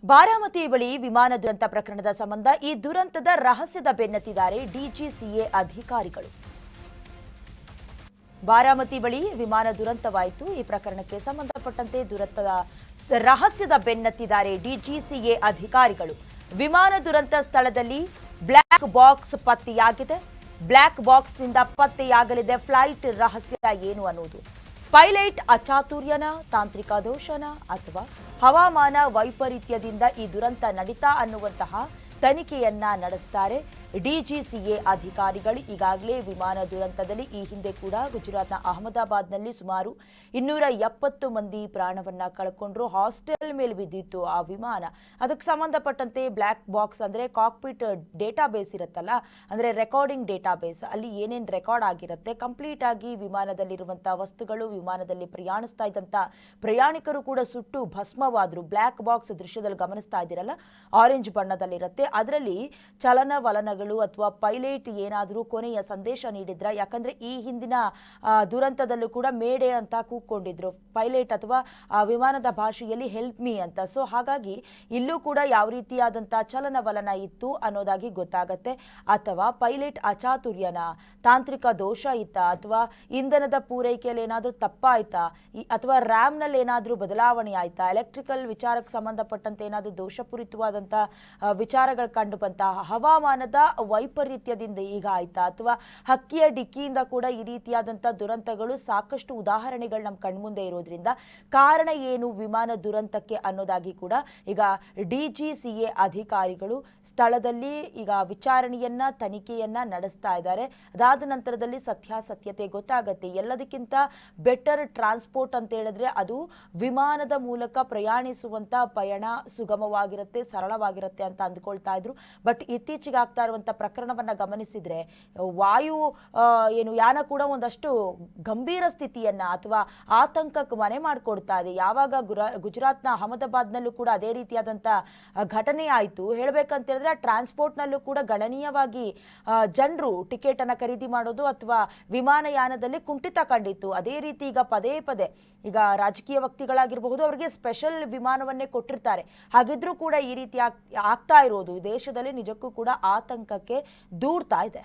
ಬಾರಾಮತಿ ಬಳಿ ವಿಮಾನ ದುರಂತ ಪ್ರಕರಣದ ಸಂಬಂಧ ಈ ದುರಂತದ ರಹಸ್ಯದ ಬೆನ್ನತ್ತಿದ್ದಾರೆ ಡಿಜಿಸಿಎ ಅಧಿಕಾರಿಗಳು. ಬಾರಾಮತಿ ಬಳಿ ವಿಮಾನ ದುರಂತವಾಯಿತು. ಈ ಪ್ರಕರಣಕ್ಕೆ ಸಂಬಂಧಪಟ್ಟಂತೆ ದುರಂತದ ರಹಸ್ಯದ ಬೆನ್ನತ್ತಿದ್ದಾರೆ ಡಿಜಿಸಿಎ ಅಧಿಕಾರಿಗಳು. ವಿಮಾನ ದುರಂತ ಸ್ಥಳದಲ್ಲಿ ಬ್ಲಾಕ್ ಬಾಕ್ಸ್ ಪತ್ತೆಯಾಗಿದೆ. ಬ್ಲಾಕ್ ಬಾಕ್ಸ್ನಿಂದ ಪತ್ತೆಯಾಗಲಿದೆ ಫ್ಲೈಟ್ ರಹಸ್ಯ ಏನು ಅನ್ನೋದು. ಪೈಲಟ್ ಅಚಾತುರ್ಯನ, ತಾಂತ್ರಿಕ ದೋಷನ ಅಥವಾ ಹವಾಮಾನ ವೈಪರೀತ್ಯದಿಂದ ಈ ದುರಂತ ನಡೀತಾ ಅನ್ನುವಂತಹ ತನಿಖೆಯನ್ನ ನಡೆಸುತ್ತಾರೆ ಡಿಜಿಸಿಎ ಅಧಿಕಾರಿಗಳು. ಈಗಾಗಲೇ ವಿಮಾನ ದುರಂತದಲ್ಲಿ ಈ ಹಿಂದೆ ಕೂಡ ಗುಜರಾತ್ನ ಅಹಮದಾಬಾದ್ನಲ್ಲಿ ಸುಮಾರು 270 ಮಂದಿ ಪ್ರಾಣವನ್ನ ಕಳ್ಕೊಂಡ್ರು. ಹಾಸ್ಟೆಲ್ ಮೇಲೆ ಬಿದ್ದಿತ್ತು ಆ ವಿಮಾನ. ಅದಕ್ಕೆ ಸಂಬಂಧಪಟ್ಟಂತೆ ಬ್ಲ್ಯಾಕ್ ಬಾಕ್ಸ್ ಅಂದ್ರೆ ಕಾಕ್ಪಿಟ್ ಡೇಟಾಬೇಸ್ ಇರುತ್ತಲ್ಲ, ಅಂದ್ರೆ ರೆಕಾರ್ಡಿಂಗ್ ಡೇಟಾಬೇಸ್, ಅಲ್ಲಿ ಏನೇನು ರೆಕಾರ್ಡ್ ಆಗಿರುತ್ತೆ ಕಂಪ್ಲೀಟ್ ಆಗಿ ವಿಮಾನದಲ್ಲಿರುವಂತಹ ವಸ್ತುಗಳು, ವಿಮಾನದಲ್ಲಿ ಪ್ರಯಾಣಿಸ್ತಾ ಇದ್ದಂತ ಪ್ರಯಾಣಿಕರು ಕೂಡ ಸುಟ್ಟು ಭಸ್ಮವಾದ್ರು. ಬ್ಲ್ಯಾಕ್ ಬಾಕ್ಸ್ ದೃಶ್ಯದಲ್ಲಿ ಗಮನಿಸ್ತಾ ಇದ್ದೀರಲ್ಲ, ಆರೆಂಜ್ ಬಣ್ಣದಲ್ಲಿರುತ್ತೆ. ಅದರಲ್ಲಿ ಚಲನವಲನ ಅಥವಾ ಪೈಲಟ್ ಏನಾದರೂ ಕೊನೆಯ ಸಂದೇಶ ನೀಡಿದ್ರ? ಯಾಕಂದ್ರೆ ಈ ಹಿಂದಿನ ದುರಂತದಲ್ಲೂ ಕೂಡ ಮೇಡೆ ಅಂತ ಕೂಗ್ಕೊಂಡಿದ್ರು ಪೈಲಟ್, ಅಥವಾ ವಿಮಾನದ ಭಾಷೆಯಲ್ಲಿ ಹೆಲ್ಪ್ ಮೀ ಅಂತ. ಸೊ ಹಾಗಾಗಿ ಇಲ್ಲೂ ಕೂಡ ಯಾವ ರೀತಿಯಾದಂತಹ ಚಲನವಲನ ಇತ್ತು ಅನ್ನೋದಾಗಿ ಗೊತ್ತಾಗತ್ತೆ. ಅಥವಾ ಪೈಲಟ್ ಅಚಾತುರ್ಯನ, ತಾಂತ್ರಿಕ ದೋಷ ಇತ್ತಾ, ಅಥವಾ ಇಂಧನದ ಪೂರೈಕೆಯಲ್ಲಿ ಏನಾದರೂ ತಪ್ಪಾಯ್ತಾ, ಅಥವಾ ರ್ಯಾಮ್ನಲ್ಲಿ ಏನಾದರೂ ಬದಲಾವಣೆ ಆಯ್ತಾ, ಎಲೆಕ್ಟ್ರಿಕಲ್ ವಿಚಾರಕ್ಕೆ ಸಂಬಂಧಪಟ್ಟಂತೆ ಏನಾದರೂ ದೋಷಪೂರಿತವಾದಂತಹ ವಿಚಾರಗಳು ಕಂಡು ಬಂತ, ಹವಾಮಾನದ ವೈಪರೀತ್ಯದಿಂದ ಈಗ ಆಯ್ತಾ, ಅಥವಾ ಹಕ್ಕಿಯ ಡಿಕ್ಕಿಯಿಂದ ಕೂಡ ಈ ರೀತಿಯಾದಂಥ ದುರಂತಗಳು ಸಾಕಷ್ಟು ಉದಾಹರಣೆಗಳು ನಮ್ಮ ಕಣ್ಮುಂದೆ ಇರೋದ್ರಿಂದ ಕಾರಣ ಏನು ವಿಮಾನ ದುರಂತಕ್ಕೆ ಅನ್ನೋದಾಗಿ ಕೂಡ ಈಗ ಡಿಜಿಸಿಎ ಅಧಿಕಾರಿಗಳು ಸ್ಥಳದಲ್ಲಿ ಈಗ ವಿಚಾರಣೆಯನ್ನ, ತನಿಖೆಯನ್ನ ನಡೆಸ್ತಾ ಇದ್ದಾರೆ. ಅದಾದ ನಂತರದಲ್ಲಿ ಸತ್ಯಾಸತ್ಯತೆ ಗೊತ್ತಾಗತ್ತೆ. ಎಲ್ಲದಕ್ಕಿಂತ ಬೆಟರ್ ಟ್ರಾನ್ಸ್ಪೋರ್ಟ್ ಅಂತ ಹೇಳಿದ್ರೆ ಅದು ವಿಮಾನದ ಮೂಲಕ ಪ್ರಯಾಣಿಸುವಂತ ಪಯಣ ಸುಗಮವಾಗಿರುತ್ತೆ, ಸರಳವಾಗಿರುತ್ತೆ ಅಂತ ಅಂದ್ಕೊಳ್ತಾ ಇದ್ರು. ಬಟ್ ಇತ್ತೀಚೆಗೆ ಆಗ್ತಾ ಇರುವಂತ ಪ್ರಕರಣವನ್ನ ಗಮನಿಸಿದ್ರೆ ಯಾನ ಕೂಡ ಒಂದಷ್ಟು ಗಂಭೀರ ಸ್ಥಿತಿಯನ್ನ ಅಥವಾ ಆತಂಕಕ್ಕೆ ಮನೆ ಮಾಡಿಕೊಡ್ತಾ ಇದೆ. ಯಾವಾಗ ಗುಜರಾತ್ನ ಅಹಮದಾಬಾದ್ನಲ್ಲೂ ಕೂಡ ಅದೇ ರೀತಿಯಾದಂತ ಘಟನೆ ಆಯಿತು. ಹೇಳ್ಬೇಕಂತ ಹೇಳಿದ್ರೆ ಟ್ರಾನ್ಸ್ಪೋರ್ಟ್ ನಲ್ಲೂ ಕೂಡ ಗಣನೀಯವಾಗಿ ಜನರು ಟಿಕೆಟ್ ಅನ್ನ ಖರೀದಿ ಮಾಡೋದು ಅಥವಾ ವಿಮಾನಯಾನದಲ್ಲಿ ಕುಂಠಿತ ಕಂಡಿತ್ತು. ಅದೇ ರೀತಿ ಈಗ ಪದೇ ಪದೇ ಈಗ ರಾಜಕೀಯ ವ್ಯಕ್ತಿಗಳಾಗಿರಬಹುದು, ಅವರಿಗೆ ಸ್ಪೆಷಲ್ ವಿಮಾನವನ್ನೇ ಕೊಟ್ಟಿರ್ತಾರೆ. ಹಾಗಿದ್ರೂ ಕೂಡ ಈ ರೀತಿ ಆಗ್ತಾ ಇರೋದು ದೇಶದಲ್ಲಿ ನಿಜಕ್ಕೂ ಕೂಡ ಆತಂಕಕ್ಕೆ ದೂಡ್ತಾ ಇದೆ.